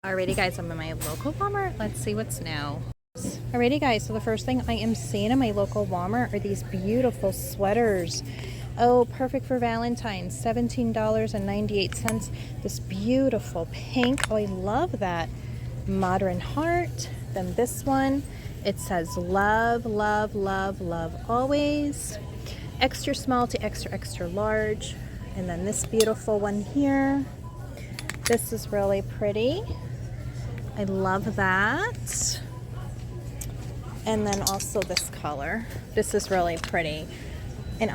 Alrighty guys, I'm in my local Walmart. Let's see what's new. Alrighty guys, so the first thing I am seeing in my local Walmart are these beautiful sweaters. Oh, perfect for Valentine. $17.98. This beautiful pink. Oh, I love that. Modern heart. Then this one, it says love, love, love, love always. Extra small to extra, extra large. And then this beautiful one here. This is really pretty. I love that. And then also this color. This is really pretty. And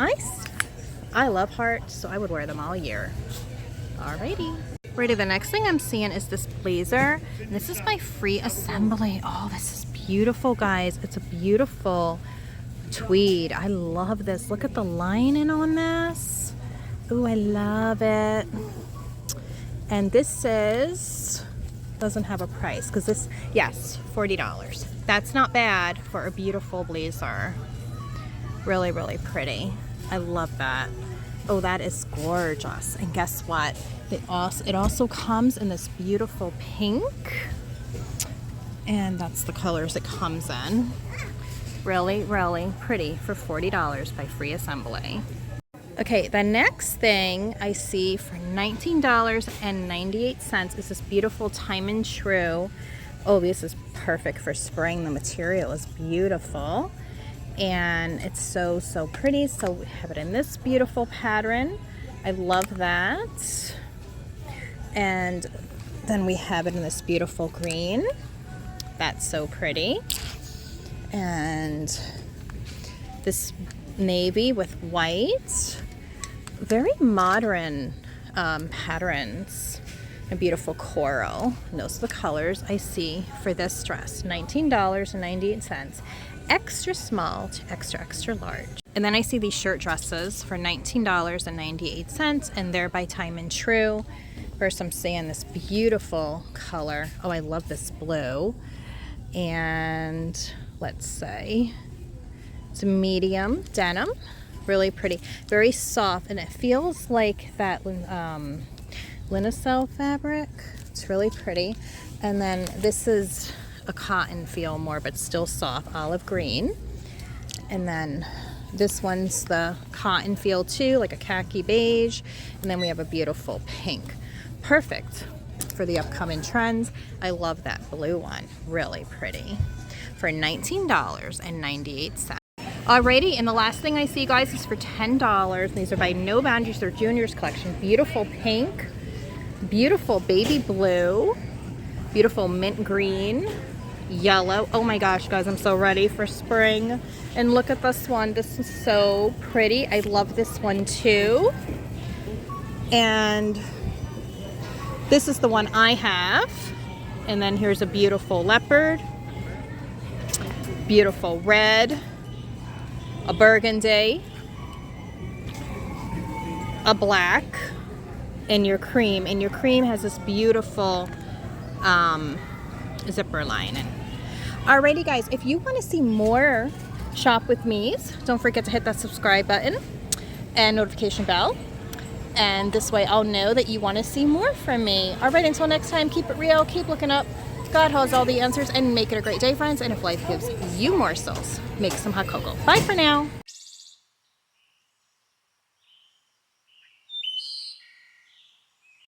I love hearts, so I would wear them all year. Alrighty. Alrighty, the next thing I'm seeing is this blazer. And this is by Free Assembly. Oh, this is beautiful, guys. It's a beautiful tweed. I love this. Look at the lining on this. Ooh, I love it. And this doesn't have a price because this, yes, $40. That's not bad for a beautiful blazer. Really, really pretty. I love that. Oh, that is gorgeous. And guess what? It also comes in this beautiful pink. And that's the colors it comes in. Really, really pretty for $40 by Free Assembly. Okay, the next thing I see for $19.98 is this beautiful Time and True. Oh, this is perfect for spring. The material is beautiful. And it's so, so pretty. So we have it in this beautiful pattern. I love that. And then we have it in this beautiful green. That's so pretty. And this navy with white. Very modern patterns. A beautiful coral. And those are the colors I see for this dress. $19.98. Extra small to extra, extra large. And then I see these shirt dresses for $19.98, and they're by Time and True. First I'm seeing this beautiful color. Oh, I love this blue. And let's say it's a medium denim. Really pretty. Very soft, and it feels like that Linicel fabric. It's really pretty. And then this is a cotton feel more, but still soft, olive green. And then this one's the cotton feel too, like a khaki beige. And then we have a beautiful pink. Perfect for the upcoming trends. I love that blue one. Really pretty. For $19.98. Alrighty, and the last thing I see, guys, is for $10. These are by No Boundaries, their juniors collection. Beautiful pink, beautiful baby blue, beautiful mint green, yellow. Oh my gosh, guys, I'm so ready for spring. And look at this one. This is so pretty. I love this one too. And this is the one I have. And then here's a beautiful leopard, beautiful red, a burgundy, a black, and your cream. And your cream has this beautiful zipper lining. Alrighty, guys, if you want to see more Shop With Me's, don't forget to hit that subscribe button and notification bell. And this way I'll know that you want to see more from me. Alright, until next time, keep it real, keep looking up. God has all the answers, and make it a great day, friends. And if life gives you morsels, make some hot cocoa. Bye for now.